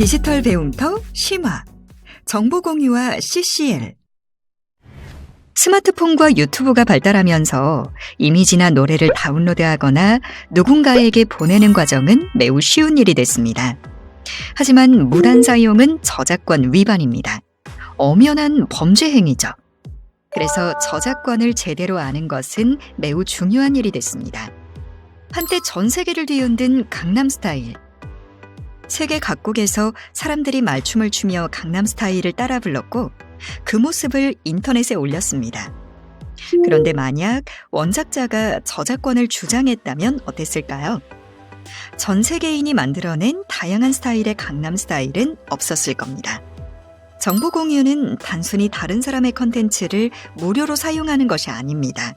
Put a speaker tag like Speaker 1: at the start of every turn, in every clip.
Speaker 1: 디지털 배움터 심화, 정보 공유와 CCL. 스마트폰과 유튜브가 발달하면서 이미지나 노래를 다운로드하거나 누군가에게 보내는 과정은 매우 쉬운 일이 됐습니다. 하지만 무단 사용은 저작권 위반입니다. 엄연한 범죄 행위죠. 그래서 저작권을 제대로 아는 것은 매우 중요한 일이 됐습니다. 한때 전 세계를 뒤흔든 강남스타일. 세계 각국에서 사람들이 말춤을 추며 강남스타일을 따라 불렀고 그 모습을 인터넷에 올렸습니다. 그런데 만약 원작자가 저작권을 주장했다면 어땠을까요? 전 세계인이 만들어낸 다양한 스타일의 강남스타일은 없었을 겁니다. 정보 공유는 단순히 다른 사람의 컨텐츠를 무료로 사용하는 것이 아닙니다.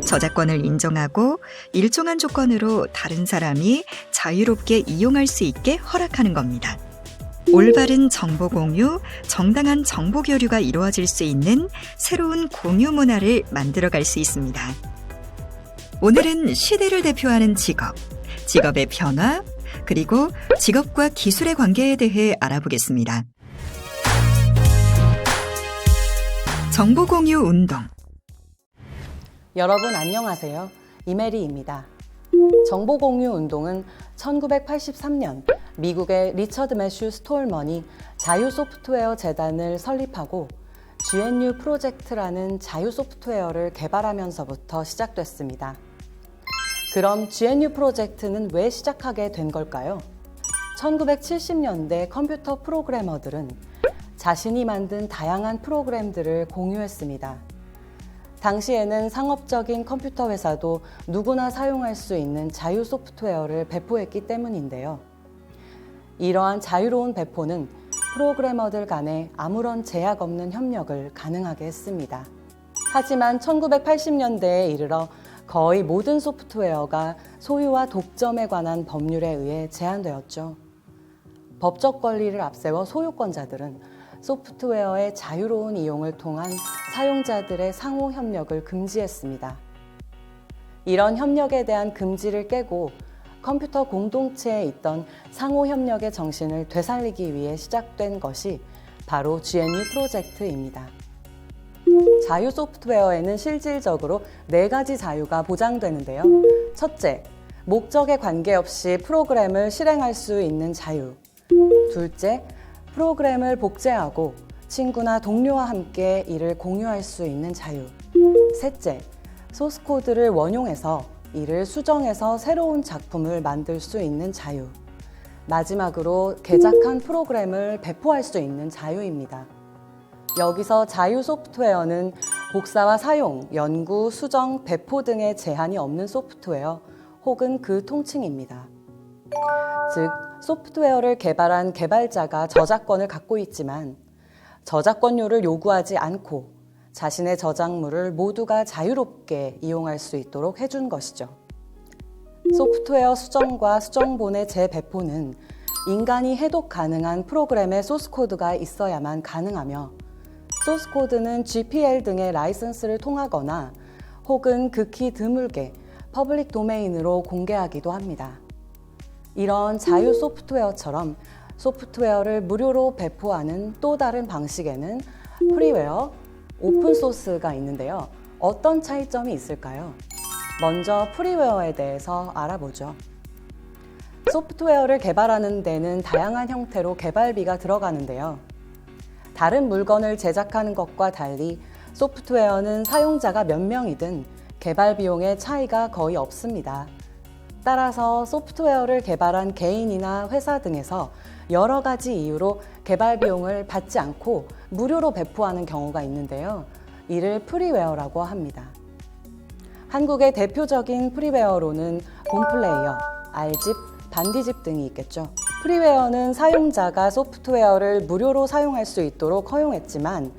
Speaker 1: 저작권을 인정하고 일정한 조건으로 다른 사람이 자유롭게 이용할 수 있게 허락하는 겁니다. 올바른 정보 공유, 정당한 정보 교류가 이루어질 수 있는 새로운 공유 문화를 만들어갈 수 있습니다. 오늘은 시대를 대표하는 직업, 직업의 변화, 그리고 직업과 기술의 관계에 대해 알아보겠습니다. 정보 공유 운동.
Speaker 2: 여러분 안녕하세요. 이메리입니다. 정보공유 운동은 1983년 미국의 리처드 매슈 스톨먼이 자유소프트웨어 재단을 설립하고 GNU 프로젝트라는 자유소프트웨어를 개발하면서부터 시작됐습니다. 그럼 GNU 프로젝트는 왜 시작하게 된 걸까요? 1970년대 컴퓨터 프로그래머들은 자신이 만든 다양한 프로그램들을 공유했습니다. 당시에는 상업적인 컴퓨터 회사도 누구나 사용할 수 있는 자유 소프트웨어를 배포했기 때문인데요. 이러한 자유로운 배포는 프로그래머들 간에 아무런 제약 없는 협력을 가능하게 했습니다. 하지만 1980년대에 이르러 거의 모든 소프트웨어가 소유와 독점에 관한 법률에 의해 제한되었죠. 법적 권리를 앞세워 소유권자들은 소프트웨어의 자유로운 이용을 통한 사용자들의 상호 협력을 금지했습니다. 이런 협력에 대한 금지를 깨고 컴퓨터 공동체에 있던 상호 협력의 정신을 되살리기 위해 시작된 것이 바로 GNU 프로젝트입니다. 자유 소프트웨어에는 실질적으로 4가지 자유가 보장되는데요. 첫째, 목적에 관계없이 프로그램을 실행할 수 있는 자유. 둘째, 프로그램을 복제하고 친구나 동료와 함께 이를 공유할 수 있는 자유. 셋째, 소스코드를 원용해서 이를 수정해서 새로운 작품을 만들 수 있는 자유. 마지막으로 개작한 프로그램을 배포할 수 있는 자유입니다. 여기서 자유 소프트웨어는 복사와 사용, 연구, 수정, 배포 등의 제한이 없는 소프트웨어 혹은 그 통칭입니다. 즉, 소프트웨어를 개발한 개발자가 저작권을 갖고 있지만 저작권료를 요구하지 않고 자신의 저작물을 모두가 자유롭게 이용할 수 있도록 해준 것이죠. 소프트웨어 수정과 수정본의 재배포는 인간이 해독 가능한 프로그램의 소스코드가 있어야만 가능하며 소스코드는 GPL 등의 라이선스를 통하거나 혹은 극히 드물게 퍼블릭 도메인으로 공개하기도 합니다. 이런 자유 소프트웨어처럼 소프트웨어를 무료로 배포하는 또 다른 방식에는 프리웨어, 오픈소스가 있는데요. 어떤 차이점이 있을까요? 먼저 프리웨어에 대해서 알아보죠. 소프트웨어를 개발하는 데는 다양한 형태로 개발비가 들어가는데요. 다른 물건을 제작하는 것과 달리 소프트웨어는 사용자가 몇 명이든 개발 비용의 차이가 거의 없습니다. 따라서 소프트웨어를 개발한 개인이나 회사 등에서 여러 가지 이유로 개발 비용을 받지 않고 무료로 배포하는 경우가 있는데요. 이를 프리웨어라고 합니다. 한국의 대표적인 프리웨어로는 봄플레이어, R집, 반디집 등이 있겠죠. 프리웨어는 사용자가 소프트웨어를 무료로 사용할 수 있도록 허용했지만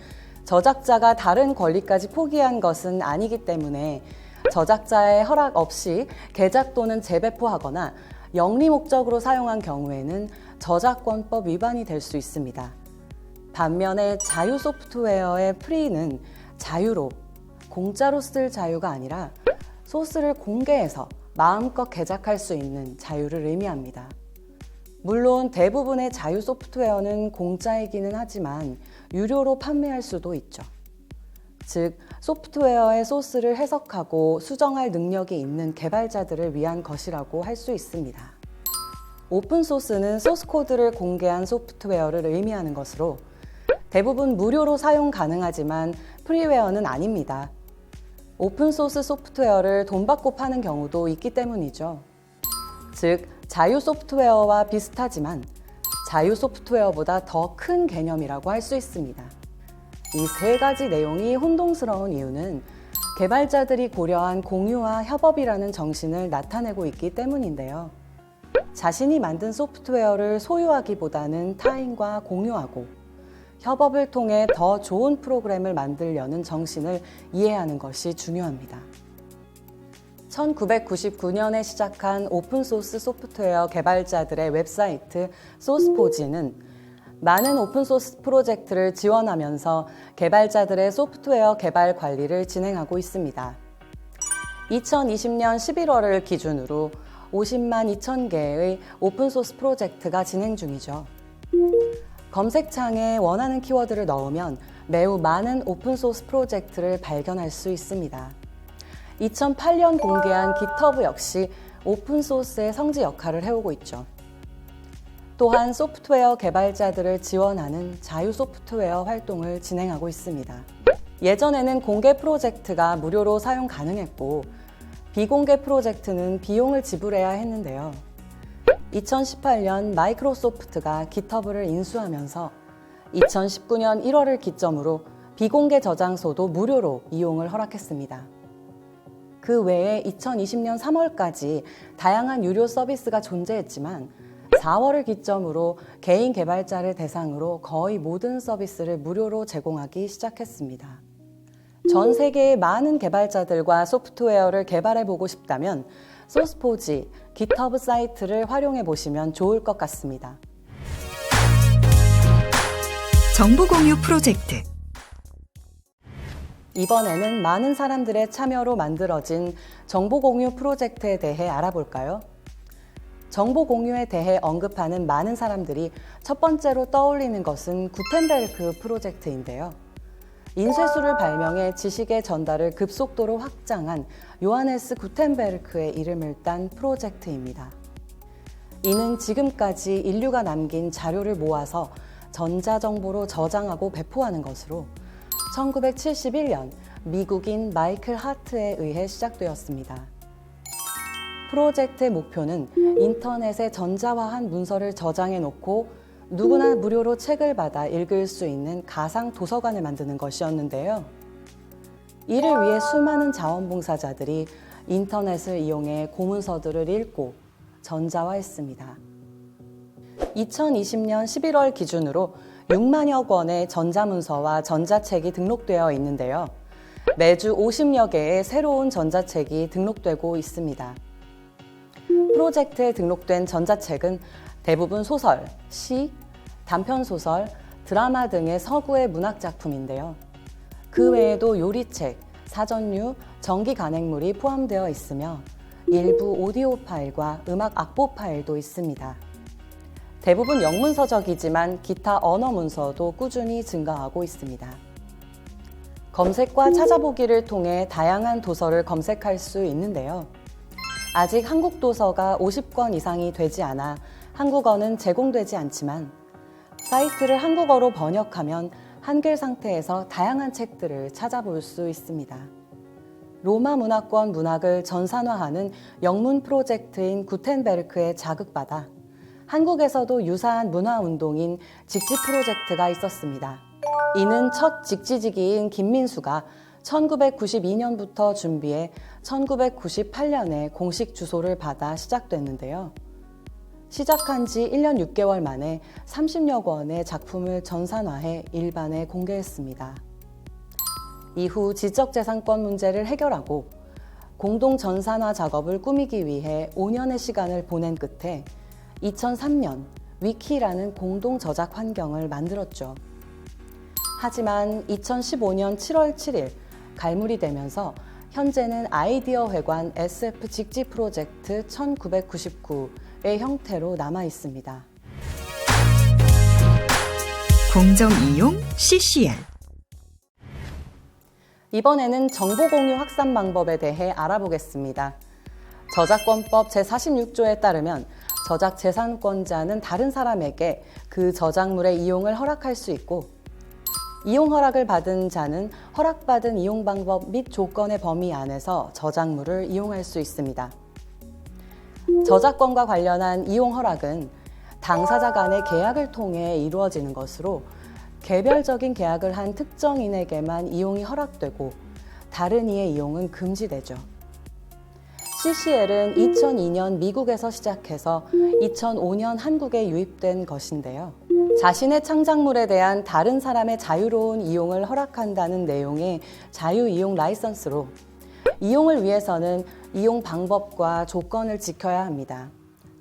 Speaker 2: 저작자가 다른 권리까지 포기한 것은 아니기 때문에 저작자의 허락 없이 개작 또는 재배포하거나 영리 목적으로 사용한 경우에는 저작권법 위반이 될 수 있습니다. 반면에 자유 소프트웨어의 프리는 자유로, 공짜로 쓸 자유가 아니라 소스를 공개해서 마음껏 개작할 수 있는 자유를 의미합니다. 물론 대부분의 자유 소프트웨어는 공짜이기는 하지만 유료로 판매할 수도 있죠. 즉, 소프트웨어의 소스를 해석하고 수정할 능력이 있는 개발자들을 위한 것이라고 할 수 있습니다. 오픈소스는 소스코드를 공개한 소프트웨어를 의미하는 것으로 대부분 무료로 사용 가능하지만 프리웨어는 아닙니다. 오픈소스 소프트웨어를 돈 받고 파는 경우도 있기 때문이죠. 즉, 자유 소프트웨어와 비슷하지만 자유 소프트웨어보다 더 큰 개념이라고 할 수 있습니다. 이 세 가지 내용이 혼동스러운 이유는 개발자들이 고려한 공유와 협업이라는 정신을 나타내고 있기 때문인데요. 자신이 만든 소프트웨어를 소유하기보다는 타인과 공유하고 협업을 통해 더 좋은 프로그램을 만들려는 정신을 이해하는 것이 중요합니다. 1999년에 시작한 오픈소스 소프트웨어 개발자들의 웹사이트 소스포지는 많은 오픈소스 프로젝트를 지원하면서 개발자들의 소프트웨어 개발 관리를 진행하고 있습니다. 2020년 11월을 기준으로 50만 2천 개의 오픈소스 프로젝트가 진행 중이죠. 검색창에 원하는 키워드를 넣으면 매우 많은 오픈소스 프로젝트를 발견할 수 있습니다. 2008년 공개한 GitHub 역시 오픈소스의 성지 역할을 해오고 있죠. 또한 소프트웨어 개발자들을 지원하는 자유 소프트웨어 활동을 진행하고 있습니다. 예전에는 공개 프로젝트가 무료로 사용 가능했고 비공개 프로젝트는 비용을 지불해야 했는데요. 2018년 마이크로소프트가 GitHub를 인수하면서 2019년 1월을 기점으로 비공개 저장소도 무료로 이용을 허락했습니다. 그 외에 2020년 3월까지 다양한 유료 서비스가 존재했지만 4월을 기점으로 개인 개발자를 대상으로 거의 모든 서비스를 무료로 제공하기 시작했습니다. 전 세계의 많은 개발자들과 소프트웨어를 개발해보고 싶다면 소스포지, GitHub 사이트를 활용해 보시면 좋을 것 같습니다.
Speaker 1: 정보 공유 프로젝트.
Speaker 2: 이번에는 많은 사람들의 참여로 만들어진 정보 공유 프로젝트에 대해 알아볼까요? 정보 공유에 대해 언급하는 많은 사람들이 첫 번째로 떠올리는 것은 구텐베르크 프로젝트인데요. 인쇄술을 발명해 지식의 전달을 급속도로 확장한 요하네스 구텐베르크의 이름을 딴 프로젝트입니다. 이는 지금까지 인류가 남긴 자료를 모아서 전자정보로 저장하고 배포하는 것으로 1971년 미국인 마이클 하트에 의해 시작되었습니다. 프로젝트의 목표는 인터넷에 전자화한 문서를 저장해 놓고 누구나 무료로 책을 받아 읽을 수 있는 가상 도서관을 만드는 것이었는데요. 이를 위해 수많은 자원봉사자들이 인터넷을 이용해 고문서들을 읽고 전자화했습니다. 2020년 11월 기준으로 6만여 권의 전자문서와 전자책이 등록되어 있는데요. 매주 50여 개의 새로운 전자책이 등록되고 있습니다. 프로젝트에 등록된 전자책은 대부분 소설, 시, 단편소설, 드라마 등의 서구의 문학작품인데요. 그 외에도 요리책, 사전류, 전기 간행물이 포함되어 있으며 일부 오디오 파일과 음악 악보 파일도 있습니다. 대부분 영문서적이지만 기타 언어 문서도 꾸준히 증가하고 있습니다. 검색과 찾아보기를 통해 다양한 도서를 검색할 수 있는데요. 아직 한국 도서가 50권 이상이 되지 않아 한국어는 제공되지 않지만 사이트를 한국어로 번역하면 한글 상태에서 다양한 책들을 찾아볼 수 있습니다. 로마 문화권 문학을 전산화하는 영문 프로젝트인 구텐베르크에 자극받아 한국에서도 유사한 문화운동인 직지 프로젝트가 있었습니다. 이는 첫 직지지기인 김민수가 1992년부터 준비해 1998년에 공식 주소를 받아 시작됐는데요. 시작한 지 1년 6개월 만에 30여 권의 작품을 전산화해 일반에 공개했습니다. 이후 지적재산권 문제를 해결하고 공동 전산화 작업을 꾸미기 위해 5년의 시간을 보낸 끝에 2003년 위키라는 공동 저작 환경을 만들었죠. 하지만 2015년 7월 7일 갈무리 되면서 현재는 아이디어 회관 SF 직지 프로젝트 1999의 형태로 남아 있습니다.
Speaker 1: 공정 이용 CCL.
Speaker 2: 이번에는 정보 공유 확산 방법에 대해 알아보겠습니다. 저작권법 제46조에 따르면 저작 재산권자는 다른 사람에게 그 저작물의 이용을 허락할 수 있고, 이용 허락을 받은 자는 허락받은 이용 방법 및 조건의 범위 안에서 저작물을 이용할 수 있습니다. 저작권과 관련한 이용 허락은 당사자 간의 계약을 통해 이루어지는 것으로 개별적인 계약을 한 특정인에게만 이용이 허락되고 다른 이의 이용은 금지되죠. CCL은 2002년 미국에서 시작해서 2005년 한국에 유입된 것인데요. 자신의 창작물에 대한 다른 사람의 자유로운 이용을 허락한다는 내용의 자유이용 라이선스로 이용을 위해서는 이용 방법과 조건을 지켜야 합니다.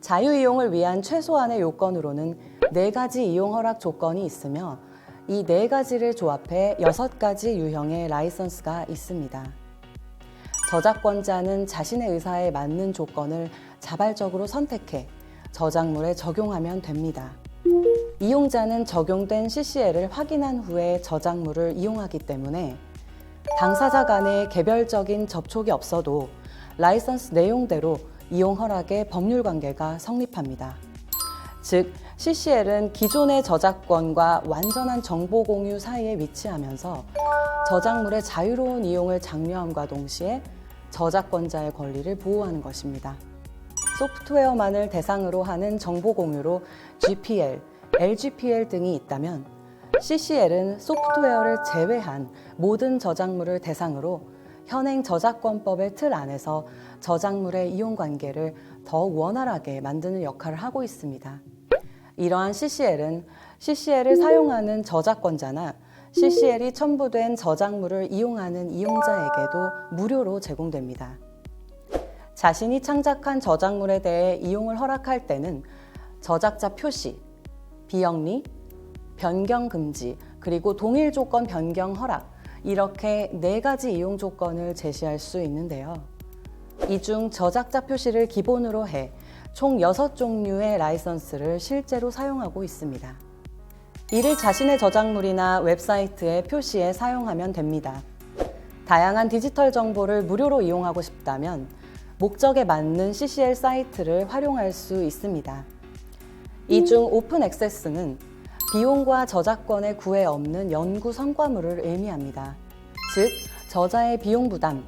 Speaker 2: 자유이용을 위한 최소한의 요건으로는 4가지 이용 허락 조건이 있으며 이 4가지를 조합해 6가지 유형의 라이선스가 있습니다. 저작권자는 자신의 의사에 맞는 조건을 자발적으로 선택해 저작물에 적용하면 됩니다. 이용자는 적용된 CCL을 확인한 후에 저작물을 이용하기 때문에 당사자 간의 개별적인 접촉이 없어도 라이선스 내용대로 이용 허락의 법률 관계가 성립합니다. 즉, CCL은 기존의 저작권과 완전한 정보 공유 사이에 위치하면서 저작물의 자유로운 이용을 장려함과 동시에 저작권자의 권리를 보호하는 것입니다. 소프트웨어만을 대상으로 하는 정보 공유로 GPL, LGPL 등이 있다면 CCL은 소프트웨어를 제외한 모든 저작물을 대상으로 현행 저작권법의 틀 안에서 저작물의 이용 관계를 더욱 원활하게 만드는 역할을 하고 있습니다. 이러한 CCL은 CCL을 사용하는 저작권자나 CCL이 첨부된 저작물을 이용하는 이용자에게도 무료로 제공됩니다. 자신이 창작한 저작물에 대해 이용을 허락할 때는 저작자 표시, 비영리, 변경 금지, 그리고 동일 조건 변경 허락, 이렇게 4가지 이용 조건을 제시할 수 있는데요. 이 중 저작자 표시를 기본으로 해 총 6종류의 라이선스를 실제로 사용하고 있습니다. 이를 자신의 저작물이나 웹사이트의 표시에 사용하면 됩니다. 다양한 디지털 정보를 무료로 이용하고 싶다면 목적에 맞는 CCL 사이트를 활용할 수 있습니다. 이 중 오픈 액세스는 비용과 저작권의 구애 없는 연구 성과물을 의미합니다. 즉, 저자의 비용 부담,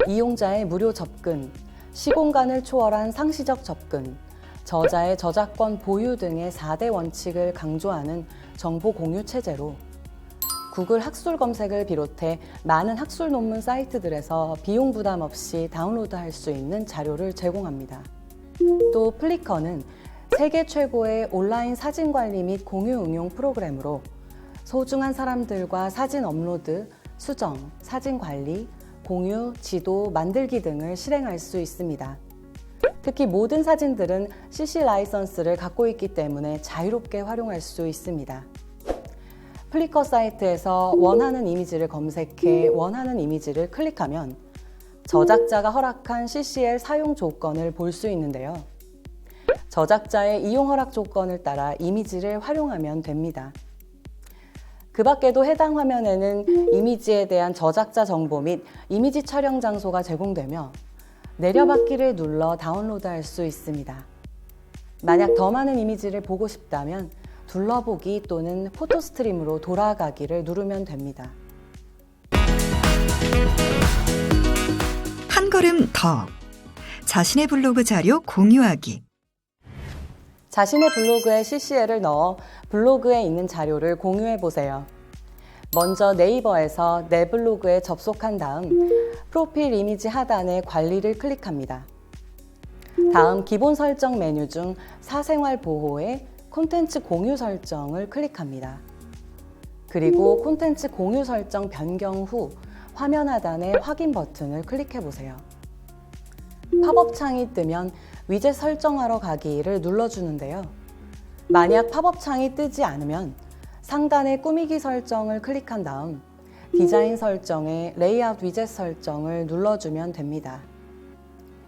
Speaker 2: 이용자의 무료 접근, 시공간을 초월한 상시적 접근, 저자의 저작권 보유 등의 4대 원칙을 강조하는 정보 공유 체제로 구글 학술 검색을 비롯해 많은 학술 논문 사이트들에서 비용 부담 없이 다운로드할 수 있는 자료를 제공합니다. 또 플리커는 세계 최고의 온라인 사진 관리 및 공유 응용 프로그램으로 소중한 사람들과 사진 업로드, 수정, 사진 관리, 공유, 지도, 만들기 등을 실행할 수 있습니다. 특히 모든 사진들은 CC 라이선스를 갖고 있기 때문에 자유롭게 활용할 수 있습니다. 플리커 사이트에서 원하는 이미지를 검색해 원하는 이미지를 클릭하면 저작자가 허락한 CCL 사용 조건을 볼 수 있는데요. 저작자의 이용 허락 조건을 따라 이미지를 활용하면 됩니다. 그 밖에도 해당 화면에는 이미지에 대한 저작자 정보 및 이미지 촬영 장소가 제공되며 내려받기를 눌러 다운로드할 수 있습니다. 만약 더 많은 이미지를 보고 싶다면 둘러보기 또는 포토 스트림으로 돌아가기를 누르면 됩니다.
Speaker 1: 한 걸음 더. 자신의 블로그 자료 공유하기.
Speaker 2: 자신의 블로그에 CCL을 넣어 블로그에 있는 자료를 공유해 보세요. 먼저 네이버에서 내 블로그에 접속한 다음 프로필 이미지 하단의 관리를 클릭합니다. 다음 기본 설정 메뉴 중 사생활 보호에 콘텐츠 공유 설정을 클릭합니다. 그리고 콘텐츠 공유 설정 변경 후 화면 하단의 확인 버튼을 클릭해 보세요. 팝업 창이 뜨면 위젯 설정하러 가기를 눌러주는데요. 만약 팝업 창이 뜨지 않으면 상단의 꾸미기 설정을 클릭한 다음 디자인 설정에 레이아웃 위젯 설정을 눌러주면 됩니다.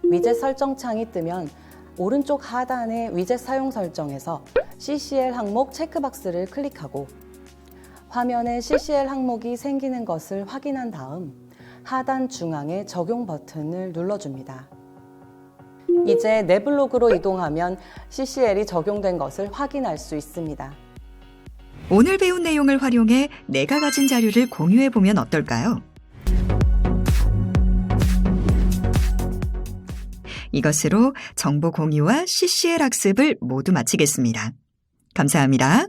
Speaker 2: 위젯 설정 창이 뜨면 오른쪽 하단의 위젯 사용 설정에서 CCL 항목 체크박스를 클릭하고 화면에 CCL 항목이 생기는 것을 확인한 다음 하단 중앙의 적용 버튼을 눌러줍니다. 이제 내 블로그로 이동하면 CCL이 적용된 것을 확인할 수 있습니다.
Speaker 1: 오늘 배운 내용을 활용해 내가 가진 자료를 공유해보면 어떨까요? 이것으로 정보 공유와 CCL 학습을 모두 마치겠습니다. 감사합니다.